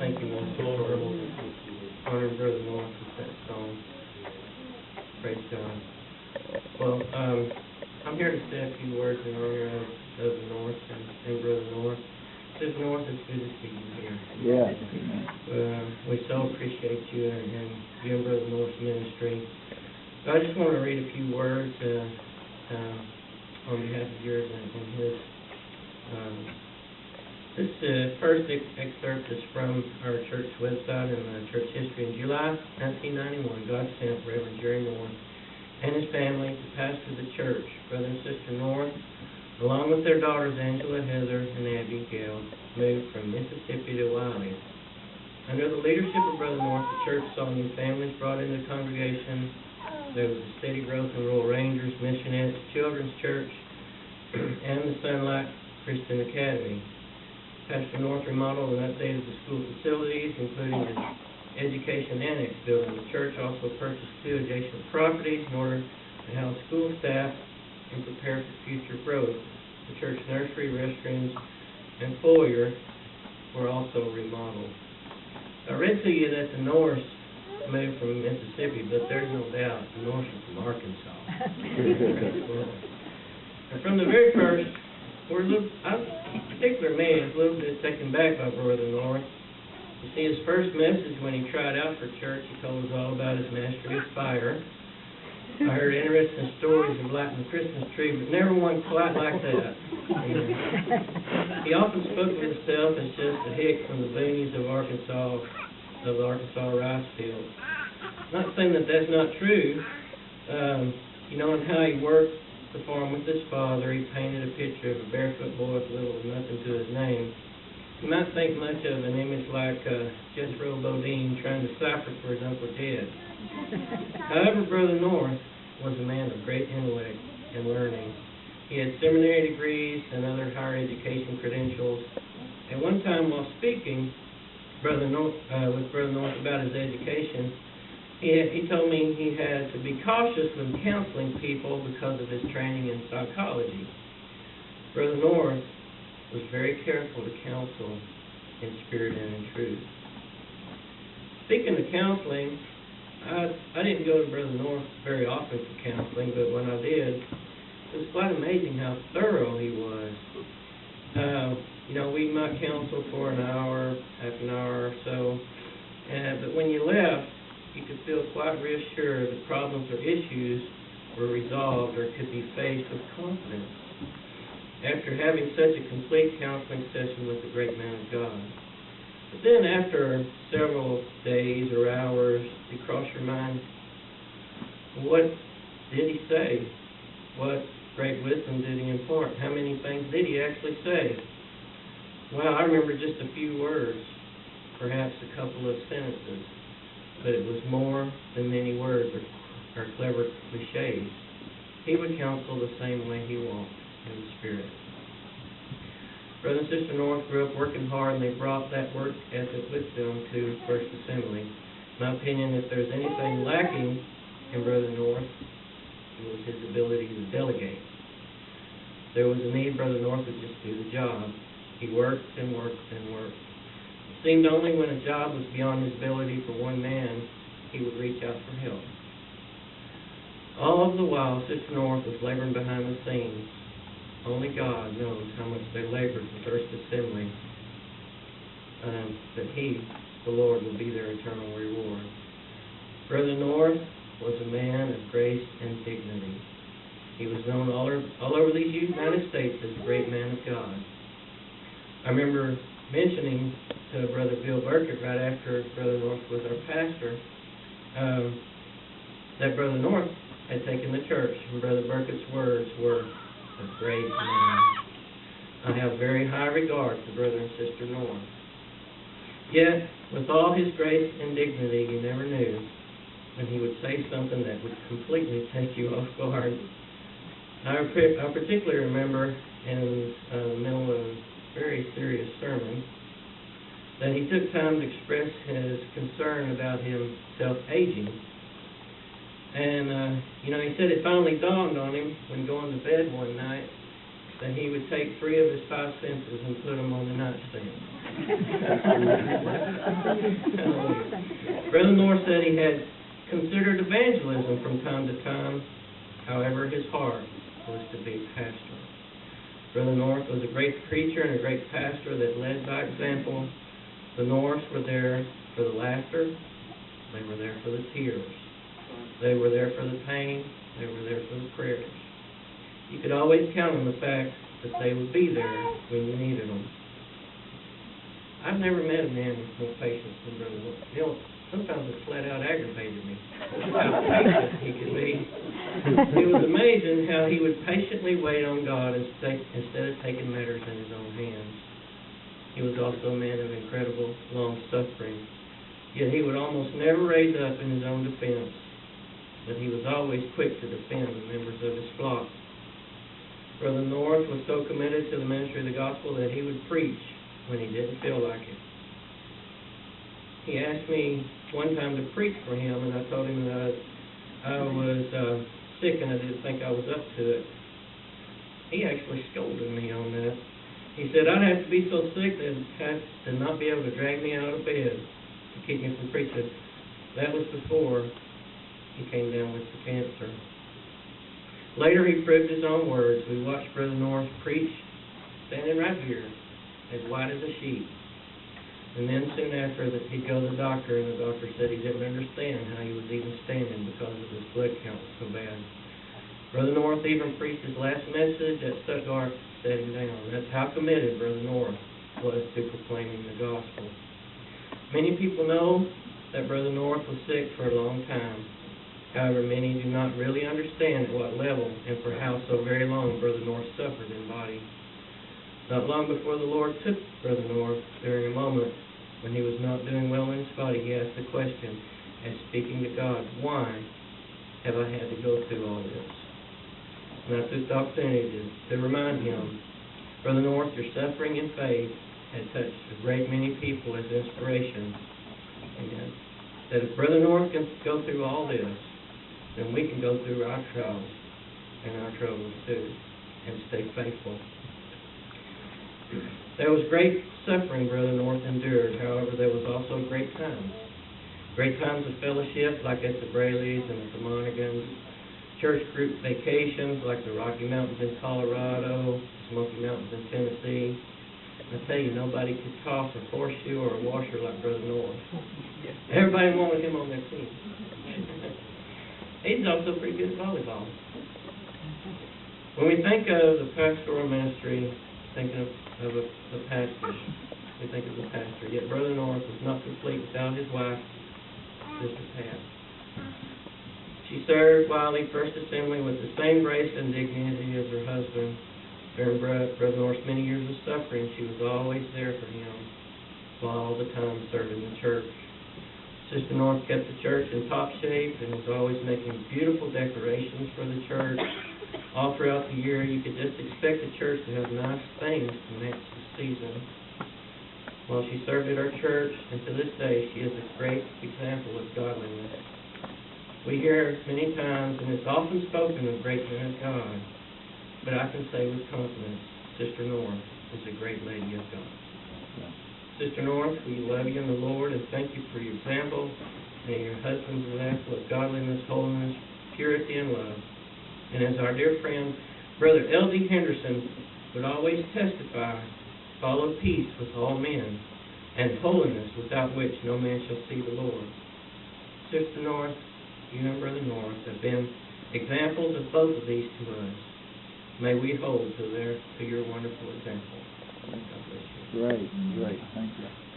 thank you, Lord, for honoring Brother North with that song. Praise God. Well, I'm here to say a few words in honor of the North and Brother North. Sister North, it's good to see you here. Yeah. We so appreciate you and you and Brother North's ministry. So I just want to read a few words on behalf of yours and his. This first excerpt is from our church website and church history. In July 1991, God sent Reverend Jerry North and his family to pastor the church. Brother and Sister North, along with their daughters Angela, Heather, and Abigail, moved from Mississippi to Wiley. Under the leadership of Brother North, the church saw new families brought into the congregation. There was a steady growth in Royal Rangers, Missionettes, Children's Church, and the Sunlight Christian Academy. Pastor North remodeled and updated the school facilities, including an education annex building. The church also purchased 2 adjacent properties in order to house school staff and prepare for future growth. The church nursery, restrooms, and foyer were also remodeled. I read to you that the Norths moved from Mississippi, but there's no doubt the Norths are from Arkansas. And from the very first, particularly me, is a little bit taken back by Brother North. You see, his first message when he tried out for church, he told us all about his mastery of fire. I heard interesting stories of lighting the Christmas tree, but never one quite like that. He often spoke of himself as just a hick from the boonies of the Arkansas rice field. Not saying that that's not true. And how he worked the farm with his father, he painted a picture of a barefoot boy with little or nothing to his name. You might think much of an image like Jethro Bodine trying to decipher for his Uncle Jed. However, Brother North was a man of great intellect and learning. He had seminary degrees and other higher education credentials. At one time while speaking with Brother North about his education, he told me he had to be cautious when counseling people because of his training in psychology. Brother North was very careful to counsel in spirit and in truth. Speaking of counseling, I didn't go to Brother North very often for counseling, but when I did, it was quite amazing how thorough he was. We might counsel for an hour, half an hour or so, but when you left, you could feel quite reassured that problems or issues were resolved or could be faced with confidence after having such a complete counseling session with the great man of God. But then after several days or hours, you cross your mind, what did he say? What great wisdom did he impart? How many things did he actually say? Well, I remember just a few words, perhaps a couple of sentences, but it was more than many words or clever cliches. He would counsel the same way he walked in the Spirit. Brother and Sister North grew up working hard, and they brought that work ethic with them to First Assembly. In my opinion, if there's anything lacking in Brother North, it was his ability to delegate. If there was a need, Brother North would just do the job. He worked and worked and worked. It seemed only when a job was beyond his ability for one man, he would reach out for help. All of the while, Sister North was laboring behind the scenes. Only God knows how much they labored for First Assembly, that He, the Lord, will be their eternal reward. Brother North was a man of grace and dignity. He was known all over the United States as a great man of God. I remember mentioning to Brother Bill Burkett right after Brother North was our pastor that Brother North had taken the church, and Brother Burkett's words were, "A great man." I have very high regard for Brother and Sister North. Yet, with all his grace and dignity, you never knew when he would say something that would completely take you off guard. I particularly remember in the middle of a very serious sermon that he took time to express his concern about himself aging. And, he said it finally dawned on him when going to bed one night that he would take 3 of his 5 senses and put them on the nightstand. Brother North said he had considered evangelism from time to time. However, his heart was to be pastor. Brother North was a great preacher and a great pastor that led by example. The Norths were there for the laughter. They were there for the tears. They were there for the pain. They were there for the prayers. You could always count on the fact that they would be there when you needed them. I've never met a man with more patience than Brother North. You know, sometimes it flat out aggravated me how patient he could be. It was amazing how he would patiently wait on God instead of taking matters in his own hands. He was also a man of incredible long-suffering. Yet he would almost never raise up in his own defense, but he was always quick to defend the members of his flock. Brother North was so committed to the ministry of the gospel that he would preach when he didn't feel like it. He asked me one time to preach for him, and I told him that I was sick and I didn't think I was up to it. He actually scolded me on that. He said I'd have to be so sick that I'd have to not be able to drag me out of bed to keep me from preaching. That was before he came down with the cancer. Later he proved his own words. We watched Brother North preach, standing right here, as white as a sheet. And then soon after that, he'd go to the doctor, and the doctor said he didn't understand how he was even standing because of his blood count was so bad. Brother North even preached his last message at Stuttgart, setting down. That's how committed Brother North was to proclaiming the gospel. Many people know that Brother North was sick for a long time. However, many do not really understand at what level and for how so very long Brother North suffered in body. Not long before the Lord took Brother North, during a moment when he was not doing well in his body, he asked the question, as speaking to God, why have I had to go through all this? And I took the opportunity to remind him, Brother North, your suffering and faith had touched a great many people as inspiration. And that if Brother North can go through all this, then we can go through our trials and our troubles too, and stay faithful. There was great suffering Brother North endured. However, there was also great times. Great times of fellowship, like at the Brayleys and at the Monagans. Church group vacations, like the Rocky Mountains in Colorado, Smoky Mountains in Tennessee. I tell you, nobody could toss a horseshoe or a washer like Brother North. Everybody wanted him on their team. He's also pretty good at volleyball. When we think of the pastoral ministry, thinking of a pastor, we think of the pastor. Yet Brother North was not complete without his wife, Sister Pat. She served Wiley First Assembly with the same grace and dignity as her husband. During Brother North's many years of suffering, she was always there for him, while all the time serving the church. Sister North kept the church in top shape and was always making beautiful decorations for the church. All throughout the year, you could just expect the church to have nice things to match the season. While she served at our church, and to this day, she is a great example of godliness. We hear many times, and it's often spoken of great men of God, but I can say with confidence, Sister North is a great lady of God. Sister North, we love you in the Lord and thank you for your example and your husband's example of godliness, holiness, purity, and love. And as our dear friend, Brother L.D. Henderson would always testify, follow peace with all men, and holiness without which no man shall see the Lord. Sister North, you and Brother North have been examples of both of these to us. May we hold to your wonderful example. God bless you. Great, great. Thank you.